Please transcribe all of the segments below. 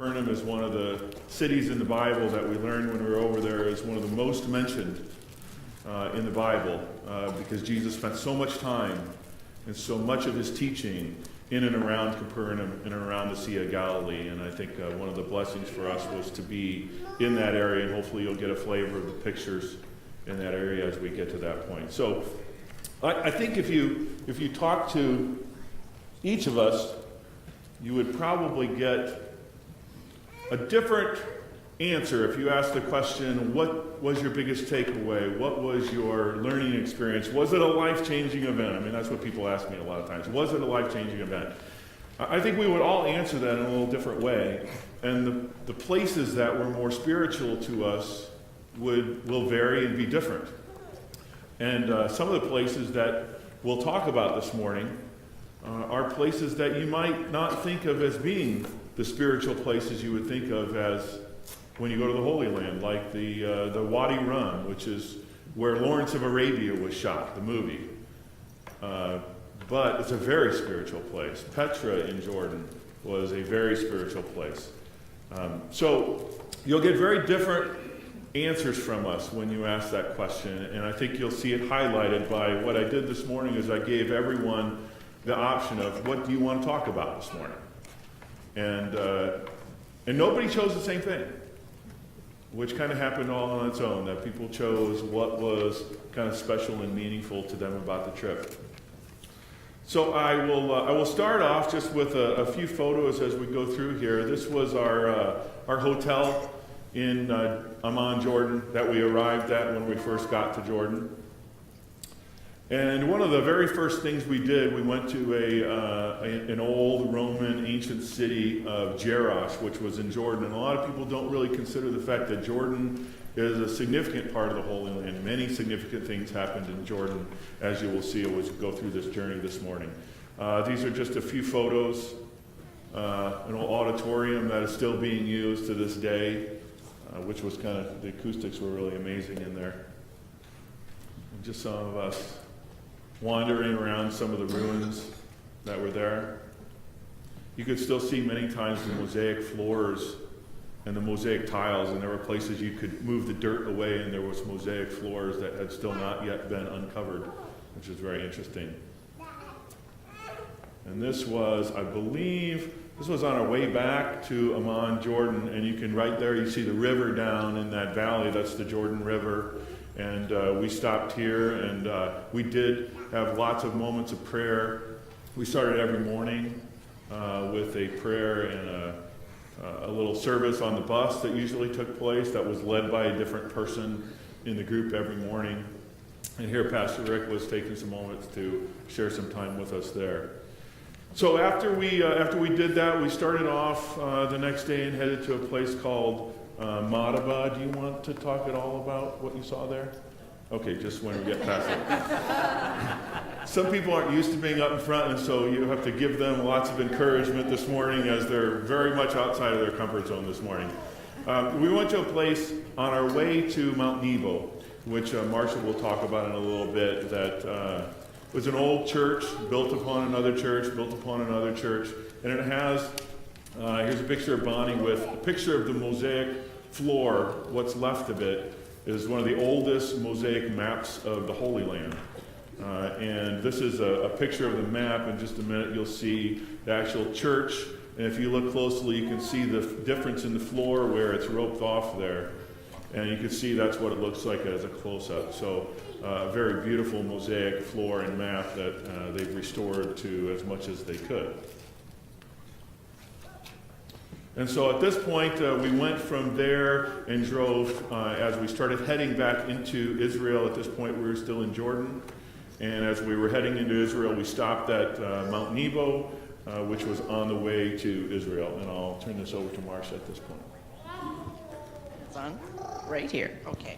Capernaum is one of the cities in the Bible that we learned when we were over there is one of the most mentioned in the Bible because Jesus spent so much time and so much of his teaching in and around Capernaum and around the Sea of Galilee. And I think one of the blessings for us was to be in that area, and hopefully you'll get a flavor of the pictures in that area as we get to that point. So I think if you talk to each of us, you would probably get a different answer if you asked the question, what was your biggest takeaway? What was your learning experience? Was it a life-changing event? I mean, that's what people ask me a lot of times. Was it a life-changing event? I think we would all answer that in a little different way. And the places that were more spiritual to us will vary and be different. And some of the places that we'll talk about this morning are places that you might not think of as being the spiritual places you would think of as when you go to the Holy Land, like the Wadi Rum, which is where Lawrence of Arabia was shot, the movie. But it's a very spiritual place. Petra in Jordan was a very spiritual place. So you'll get very different answers from us when you ask that question, and I think you'll see it highlighted by what I did this morning is I gave everyone the option of what do you want to talk about this morning? And nobody chose the same thing, which kind of happened all on its own, that people chose what was kind of special and meaningful to them about the trip. So I will start off just with a few photos as we go through here. This was our hotel in Amman, Jordan, that we arrived at when we first got to Jordan. And one of the very first things we did, we went to an old Roman ancient city of Jerash, which was in Jordan. And a lot of people don't really consider the fact that Jordan is a significant part of the Holy Land. Many significant things happened in Jordan, as you will see as we go through this journey this morning. These are just a few photos. An old auditorium that is still being used to this day, which was kind of, the acoustics were really amazing in there. And just some of us wandering around some of the ruins that were there. You could still see many times the mosaic floors and the mosaic tiles, and there were places you could move the dirt away and there was mosaic floors that had still not yet been uncovered, which is very interesting. And this was, I believe, this was on our way back to Amman, Jordan, and you can right there, you see the river down in that valley, that's the Jordan River. And we stopped here, and we did have lots of moments of prayer. We started every morning with a prayer and a little service on the bus that usually took place that was led by a different person in the group every morning. And here Pastor Rick was taking some moments to share some time with us there. So after we did that, we started off the next day and headed to a place called Madaba. Do you want to talk at all about what you saw there? Okay, just when we get past it. Some people aren't used to being up in front, and so you have to give them lots of encouragement this morning as they're very much outside of their comfort zone this morning. We went to a place on our way to Mount Nebo, which Marshall will talk about in a little bit, that was an old church built upon another church, built upon another church, and it has, here's a picture of Bonnie with a picture of the mosaic floor. What's left of it is one of the oldest mosaic maps of the Holy Land. And this is a picture of the map. In just a minute you'll see the actual church, and if you look closely you can see the difference in the floor where it's roped off there. And you can see that's what it looks like as a close-up. So a very beautiful mosaic floor and map that they've restored to as much as they could. And so at this point, we went from there and drove, as we started heading back into Israel. At this point, we were still in Jordan. And as we were heading into Israel, we stopped at Mount Nebo, which was on the way to Israel. And I'll turn this over to Marcia at this point. It's on right here. Okay.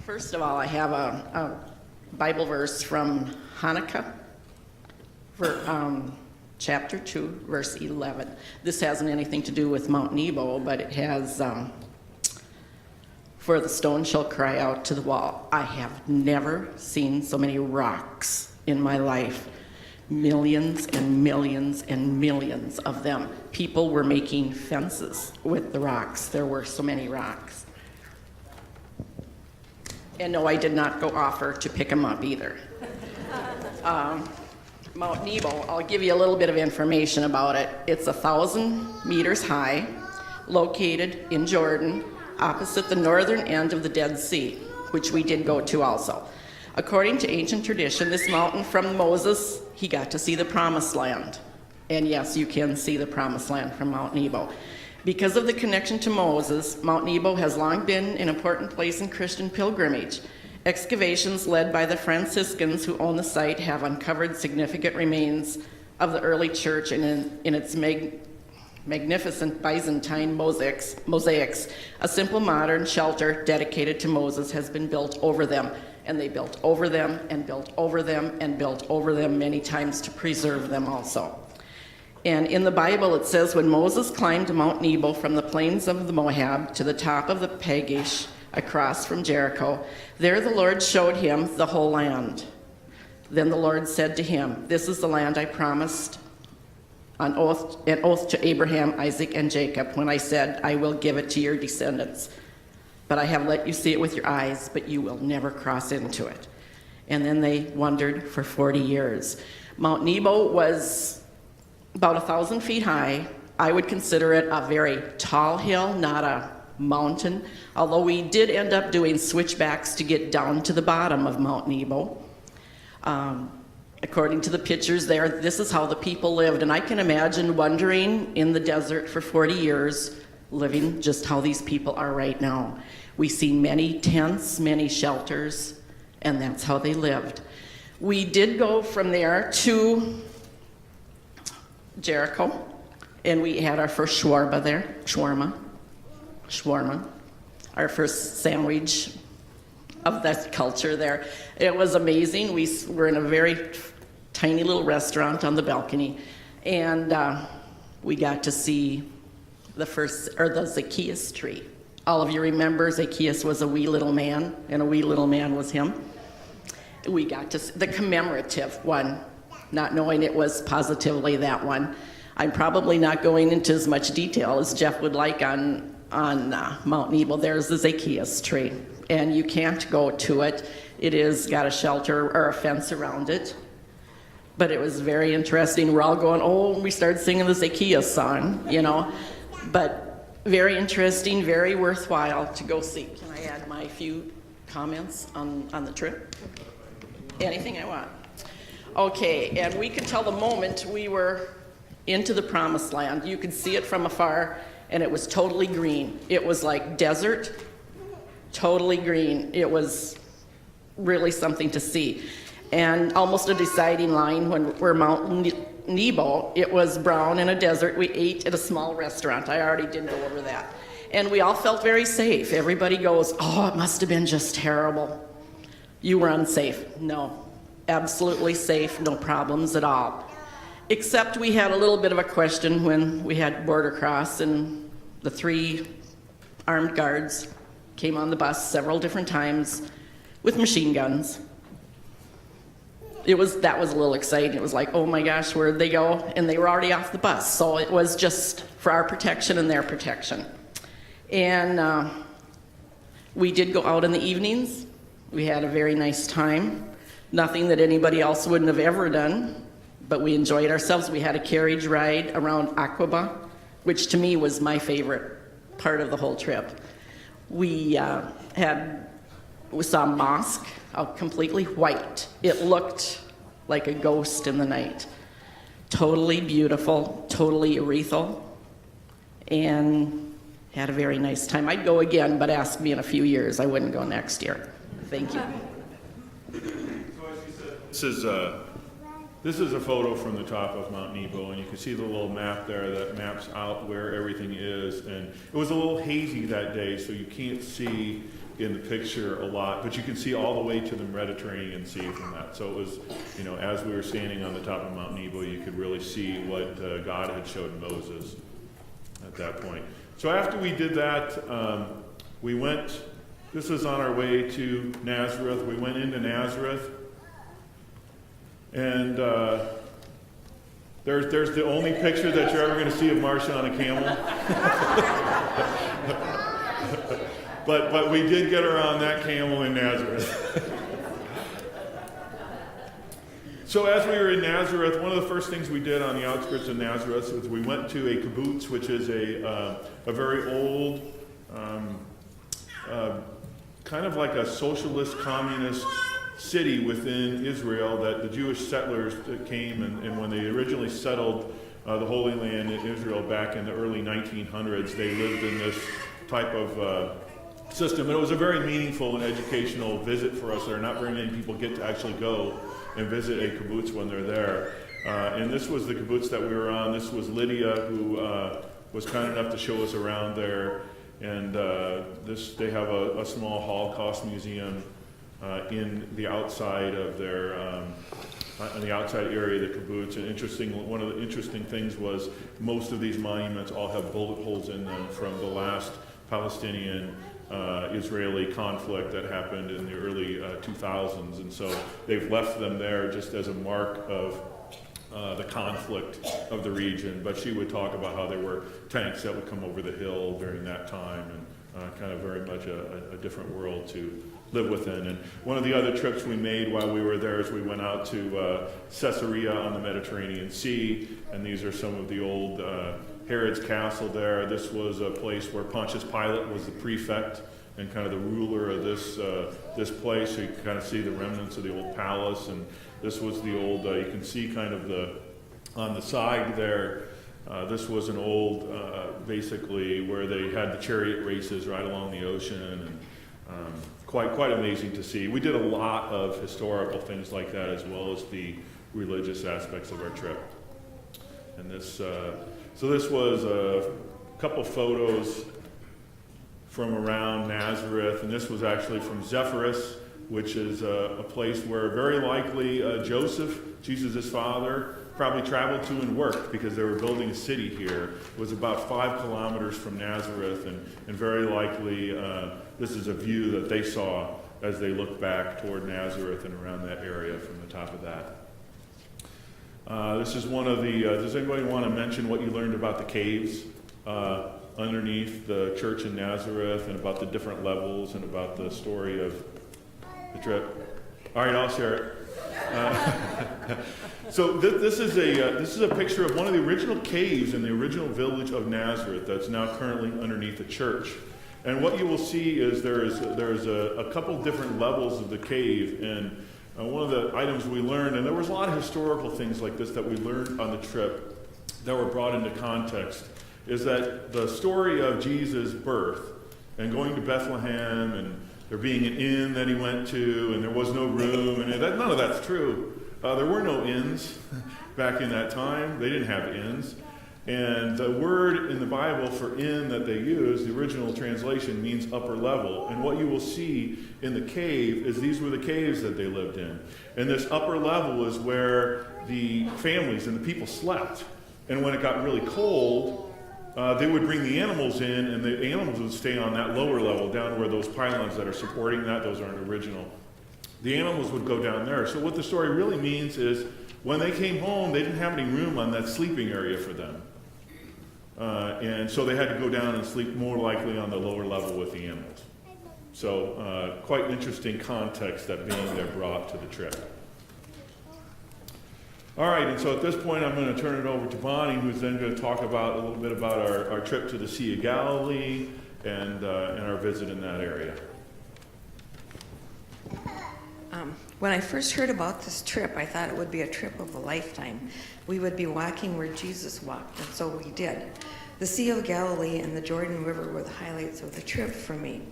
First of all, I have a Bible verse from Hanukkah. For chapter 2, verse 11. This hasn't anything to do with Mount Nebo, but it has, for the stone shall cry out to the wall. I have never seen so many rocks in my life. millions and millions and millions of them. People were making fences with the rocks. There were so many rocks. And no, I did not go offer to pick them up either. Mount Nebo, I'll give you a little bit of information about it. It's 1,000 meters high, located in Jordan, opposite the northern end of the Dead Sea, which we did go to also. According to ancient tradition, this mountain from Moses, he got to see the Promised Land. And yes, you can see the Promised Land from Mount Nebo. Because of the connection to Moses, Mount Nebo has long been an important place in Christian pilgrimage. Excavations led by the Franciscans who own the site have uncovered significant remains of the early church and in its magnificent Byzantine mosaics. A simple modern shelter dedicated to Moses has been built over them, and they built over them and built over them and built over them many times to preserve them also. And in the Bible it says, when Moses climbed Mount Nebo from the plains of the Moab to the top of the Pagish across from Jericho, there the Lord showed him the whole land. Then the Lord said to him, this is the land I promised an oath to Abraham, Isaac, and Jacob, when I said, I will give it to your descendants. But I have let you see it with your eyes, but you will never cross into it. And then they wandered for 40 years. Mount Nebo was about 1,000 feet high. I would consider it a very tall hill, not a mountain, although we did end up doing switchbacks to get down to the bottom of Mount Nebo. According to the pictures there, this is how the people lived, and I can imagine wandering in the desert for 40 years, living just how these people are right now. We see many tents, many shelters, and that's how they lived. We did go from there to Jericho, and we had our first shawarma there, shawarma, our first sandwich of that culture there. It was amazing. We were in a very tiny little restaurant on the balcony, and we got to see the Zacchaeus tree. All of you remember Zacchaeus was a wee little man, and a wee little man was him. We got to see the commemorative one, not knowing it was positively that one. I'm probably not going into as much detail as Jeff would like on Mount Nebo. There's the Zacchaeus tree, and you can't go to it. It is got a shelter or a fence around it. But it was very interesting. We're all going, oh, we started singing the Zacchaeus song, you know. But very interesting, very worthwhile to go see. Can I add my few comments on the trip? Anything I want. Okay, and we could tell the moment we were into the Promised Land. You could see it from afar, and it was totally green. It was like desert, totally green. It was really something to see. And almost a deciding line when we're Mount Nebo, it was brown in a desert. We ate at a small restaurant. I already did go over that. And we all felt very safe. Everybody goes, oh, it must have been just terrible. You were unsafe. No, absolutely safe, no problems at all. Except we had a little bit of a question when we had border cross, and the 3 armed guards came on the bus several different times with machine guns. That was a little exciting. It was like, oh my gosh, where'd they go? And they were already off the bus. So it was just for our protection and their protection. And we did go out in the evenings. We had a very nice time. Nothing that anybody else wouldn't have ever done, but we enjoyed ourselves. We had a carriage ride around Aqaba, which to me was my favorite part of the whole trip. We saw a mosque, completely white. It looked like a ghost in the night. Totally beautiful, totally ethereal, and had a very nice time. I'd go again, but ask me in a few years. I wouldn't go next year. Thank you. This is a photo from the top of Mount Nebo, and you can see the little map there that maps out where everything is. And it was a little hazy that day, so you can't see in the picture a lot, but you can see all the way to the Mediterranean Sea from that. So it was, you know, as we were standing on the top of Mount Nebo, you could really see what God had showed Moses at that point. So after we did that, we went, this was on our way to Nazareth. We went into Nazareth, and There's the only picture that you're ever going to see of Marcia on a camel. But we did get her on that camel in Nazareth. So as we were in Nazareth, one of the first things we did on the outskirts of Nazareth was we went to a kibbutz, which is a very old, kind of like a socialist communist city within Israel that the Jewish settlers that came and when they originally settled the Holy Land in Israel back in the early 1900s, they lived in this type of system. And it was a very meaningful and educational visit for us there. Not very many people get to actually go and visit a kibbutz when they're there. And this was the kibbutz that we were on. This was Lydia, who was kind enough to show us around there. And they have a small Holocaust museum in the outside of their, on the outside area of the kibbutz. And one of the interesting things was most of these monuments all have bullet holes in them from the last Palestinian Israeli conflict that happened in the early 2000s, and so they've left them there just as a mark of the conflict of the region. But she would talk about how there were tanks that would come over the hill during that time, and kind of very much a different world to live within. And one of the other trips we made while we were there is we went out to Caesarea on the Mediterranean Sea, and these are some of the old Herod's castle there. This was a place where Pontius Pilate was the prefect and kind of the ruler of this place. So you can kind of see the remnants of the old palace. And this was the old, you can see kind of on the side there, this was an old, basically, where they had the chariot races right along the ocean. And quite amazing to see. We did a lot of historical things like that as well as the religious aspects of our trip. And this, so this was a couple photos from around Nazareth, and this was actually from Zephyrus, which is a place where very likely Joseph, Jesus' father, probably traveled to and worked because they were building a city here. It was about 5 kilometers from Nazareth, and very likely this is a view that they saw as they looked back toward Nazareth and around that area from the top of that. This is one of the, does anybody want to mention what you learned about the caves underneath the church in Nazareth and about the different levels and about the story of the trip? All right, I'll share it. So this is a picture of one of the original caves in the original village of Nazareth that's now currently underneath the church. And what you will see is there's a couple different levels of the cave, and one of the items we learned, and there was a lot of historical things like this that we learned on the trip that were brought into context, is that the story of Jesus' birth and going to Bethlehem and there being an inn that he went to and there was no room, and none of that's true. There were no inns back in that time. They didn't have inns. And the word in the Bible for inn that they use, the original translation, means upper level. And what you will see in the cave is these were the caves that they lived in. And this upper level is where the families and the people slept. And when it got really cold, they would bring the animals in, and the animals would stay on that lower level, down where those pylons that are supporting that, those aren't original. The animals would go down there. So what the story really means is when they came home, they didn't have any room on that sleeping area for them. And so they had to go down and sleep more likely on the lower level with the animals. So quite interesting context that being there brought to the trip. All right, and so at this point I'm going to turn it over to Bonnie, who's then going to talk about a little bit about our trip to the Sea of Galilee and our visit in that area. When I first heard about this trip, I thought it would be a trip of a lifetime. We would be walking where Jesus walked, and so we did. The Sea of Galilee and the Jordan River were the highlights of the trip for me.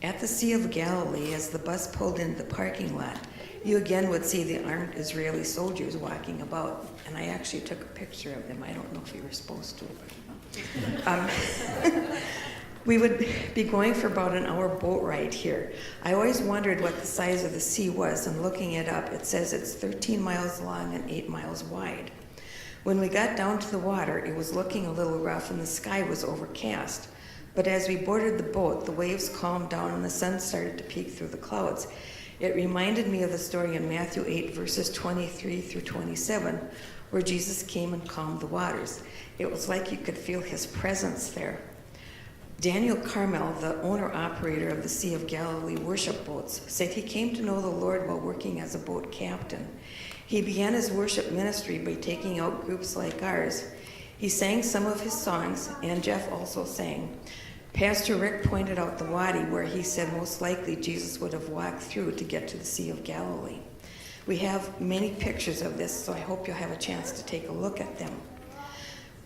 At the Sea of Galilee, as the bus pulled into the parking lot, you again would see the armed Israeli soldiers walking about, and I actually took a picture of them. I don't know if you were supposed to, but we would be going for about an hour boat ride here. I always wondered what the size of the sea was, and looking it up, it says it's 13 miles long and 8 miles wide. When we got down to the water, it was looking a little rough and the sky was overcast. But as we boarded the boat, the waves calmed down and the sun started to peek through the clouds. It reminded me of the story in Matthew 8, verses 23 through 27, where Jesus came and calmed the waters. It was like you could feel his presence there. Daniel Carmel, the owner-operator of the Sea of Galilee worship boats, said he came to know the Lord while working as a boat captain. He began his worship ministry by taking out groups like ours. He sang some of his songs, and Jeff also sang. Pastor Rick pointed out the wadi where he said most likely Jesus would have walked through to get to the Sea of Galilee. We have many pictures of this, so I hope you'll have a chance to take a look at them.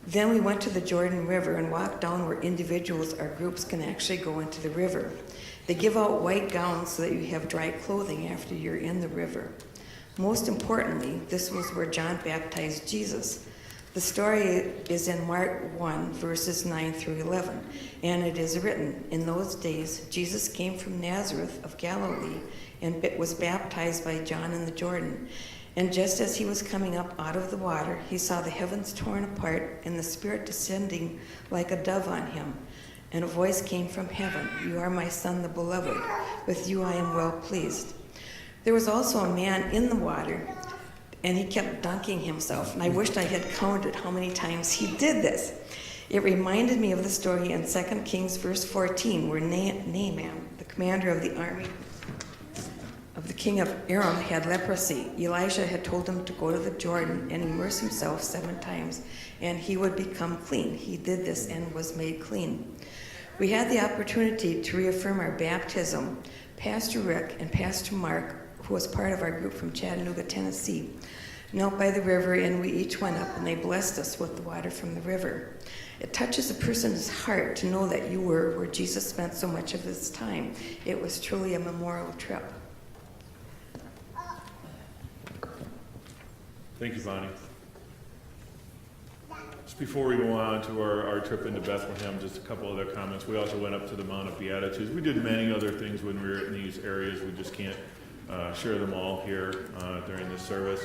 Then we went to the Jordan River and walked down where individuals or groups can actually go into the river. They give out white gowns so that you have dry clothing after you're in the river. Most importantly, this was where John baptized Jesus. The story is in Mark 1, verses 9 through 11, and it is written, "In those days, Jesus came from Nazareth of Galilee and was baptized by John in the Jordan. And just as he was coming up out of the water, he saw the heavens torn apart and the Spirit descending like a dove on him. And a voice came from heaven, 'You are my Son, the Beloved. With you I am well pleased.' There was also a man in the water, and he kept dunking himself. And I wished I had counted how many times he did this. It reminded me of the story in 2 Kings verse 14, where Naaman, the commander of the army of the king of Aram, had leprosy. Elijah had told him to go to the Jordan and immerse himself 7 times, and he would become clean. He did this and was made clean. We had the opportunity to reaffirm our baptism. Pastor Rick and Pastor Mark, who was part of our group from Chattanooga, Tennessee, knelt by the river, and we each went up and they blessed us with the water from the river. It touches a person's heart to know that you were where Jesus spent so much of his time. It was truly a memorial trip. Thank you, Bonnie. Just before we go on to our trip into Bethlehem, just a couple other comments. We also went up to the Mount of Beatitudes. We did many other things when we were in these areas. We just can't share them all here during this service.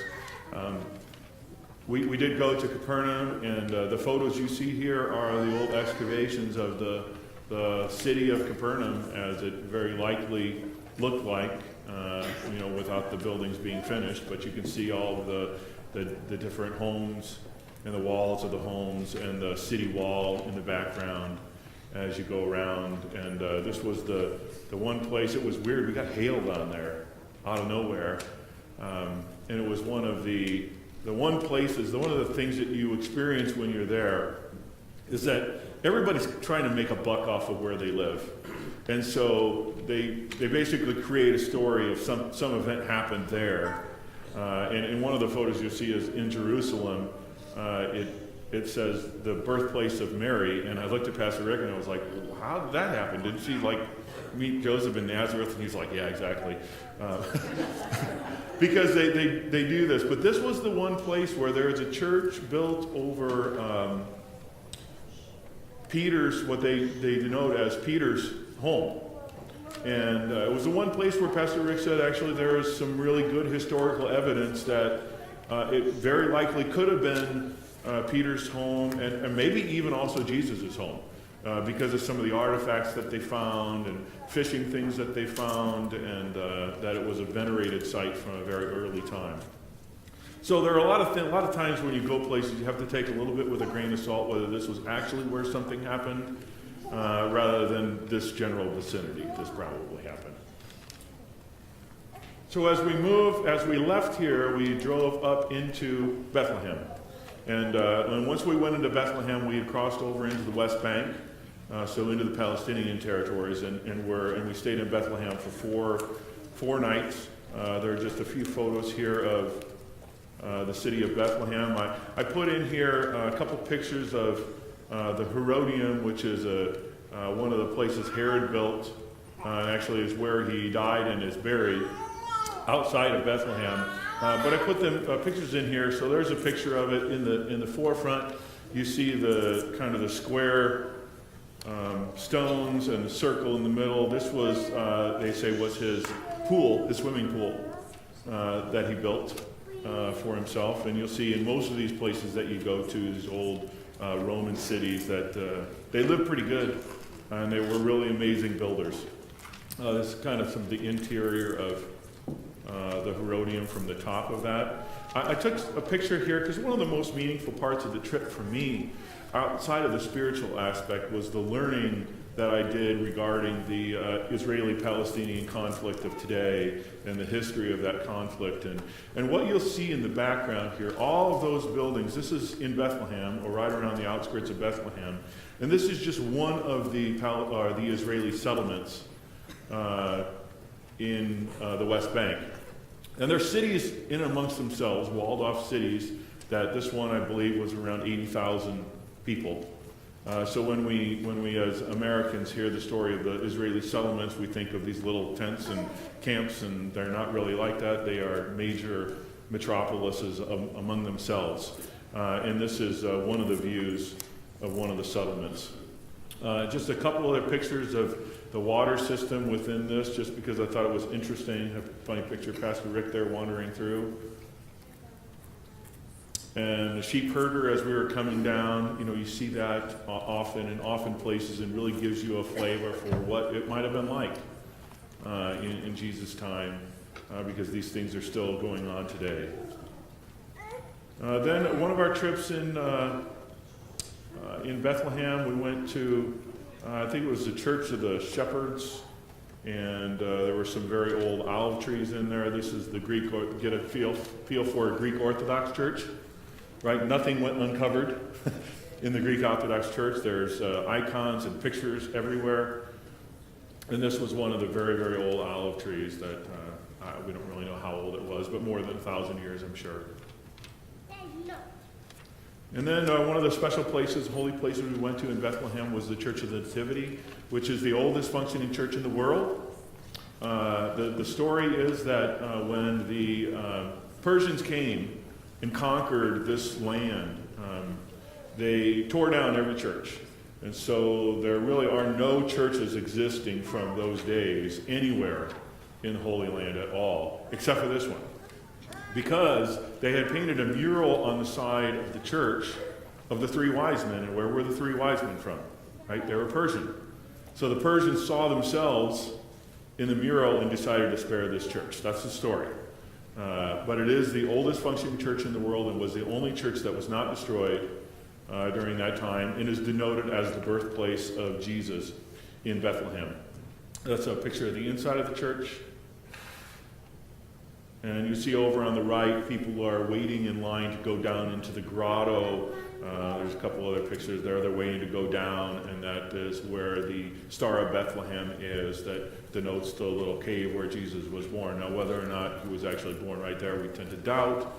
We did go to Capernaum, and the photos you see here are the old excavations of the city of Capernaum, as it very likely looked like, without the buildings being finished. But you can see all of the different homes and the walls of the homes and the city wall in the background as you go around. And this was the one place. It was weird. We got hailed on there out of nowhere, and it was one of the one of the things that you experience when you're there is that everybody's trying to make a buck off of where they live. And so they basically create a story of some event happened there. And in one of the photos you'll see is in Jerusalem. It says the birthplace of Mary, and I looked at Pastor Rick and I was like, how did that happen? Did she meet Joseph in Nazareth? And he's like, yeah, exactly. Because they do this. But this was the one place where there is a church built over Peter's, what they denote as Peter's home. And it was the one place where Pastor Rick said actually there is some really good historical evidence that it very likely could have been Peter's home, and maybe even also Jesus' home, because of some of the artifacts that they found and fishing things that they found, and that it was a venerated site from a very early time. So there are a lot of times when you go places, you have to take a little bit with a grain of salt whether this was actually where something happened, rather than this general vicinity. This probably happened. So as we left here, we drove up into Bethlehem. And once we went into Bethlehem, we had crossed over into the West Bank, so into the Palestinian territories, and we stayed in Bethlehem for four nights. There are just a few photos here of the city of Bethlehem. I put in here a couple pictures of the Herodium, which is one of the places Herod built, and actually is where he died and is buried, outside of Bethlehem. But I put them pictures in here. So there's a picture of it in the forefront. You see the kind of the square stones and the circle in the middle. This was, they say, was his pool, his swimming pool that he built for himself. And you'll see in most of these places that you go to, these old Roman cities, that they lived pretty good, and they were really amazing builders. This is kind of some of the interior of the Herodium from the top of that. I took a picture here because one of the most meaningful parts of the trip for me, outside of the spiritual aspect, was the learning that I did regarding the Israeli-Palestinian conflict of today and the history of that conflict. And what you'll see in the background here, all of those buildings, this is in Bethlehem, or right around the outskirts of Bethlehem, and this is just one of the Israeli settlements in the West Bank. And they're cities in amongst themselves, walled-off cities, that this one, I believe, was around 80,000 people. So when we as Americans hear the story of the Israeli settlements, we think of these little tents and camps, and they're not really like that. They are major metropolises among themselves. And this is one of the views of one of the settlements. Just a couple other pictures of the water system within this, just because I thought it was interesting. A funny picture of Pastor Rick there wandering through. And the sheep herder, as we were coming down, you see that often in places, and really gives you a flavor for what it might have been like in Jesus' time, because these things are still going on today. Then one of our trips in Bethlehem, we went to, I think it was the Church of the Shepherds, and there were some very old olive trees in there. This is the Greek, get a feel for a Greek Orthodox church. Right, nothing went uncovered in the Greek Orthodox Church. There's icons and pictures everywhere. And this was one of the very, very old olive trees that we don't really know how old it was, but more than 1,000 years, I'm sure. And then one of the special places, holy places we went to in Bethlehem was the Church of the Nativity, which is the oldest functioning church in the world. The story is that when the Persians came and conquered this land, they tore down every church. And so there really are no churches existing from those days anywhere in Holy Land at all, except for this one. Because they had painted a mural on the side of the church of the three wise men. And where were the three wise men from? Right? They were Persian. So the Persians saw themselves in the mural and decided to spare this church. That's the story. But it is the oldest functioning church in the world, and was the only church that was not destroyed during that time, and is denoted as the birthplace of Jesus in Bethlehem. That's a picture of the inside of the church. And you see over on the right, people are waiting in line to go down into the grotto. There's a couple other pictures there. They're waiting to go down, and that is where the Star of Bethlehem is, that denotes the little cave where Jesus was born. Now, whether or not he was actually born right there, we tend to doubt.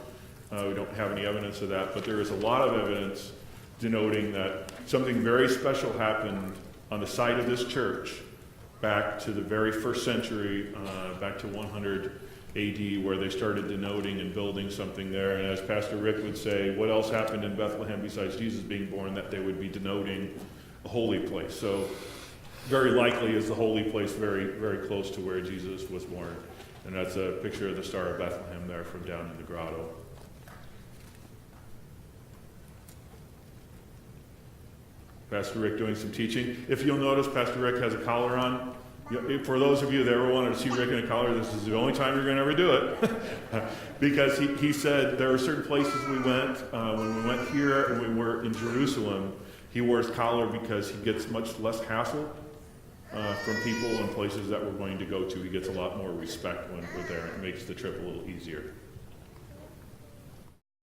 We don't have any evidence of that, but there is a lot of evidence denoting that something very special happened on the site of this church back to the very first century, back to 100 AD, where they started denoting and building something there. And as Pastor Rick would say, what else happened in Bethlehem besides Jesus being born? That they would be denoting a holy place. So very likely is the holy place very, very close to where Jesus was born. And that's a picture of the Star of Bethlehem there from down in the grotto. Pastor Rick doing some teaching. If you'll notice, Pastor Rick has a collar on. For those of you that ever wanted to see Rick in a collar, this is the only time you're going to ever do it. Because he said there are certain places we went, when we went here and we were in Jerusalem, he wore his collar because he gets much less hassle from people in places that we're going to go to. He gets a lot more respect when we're there. It makes the trip a little easier.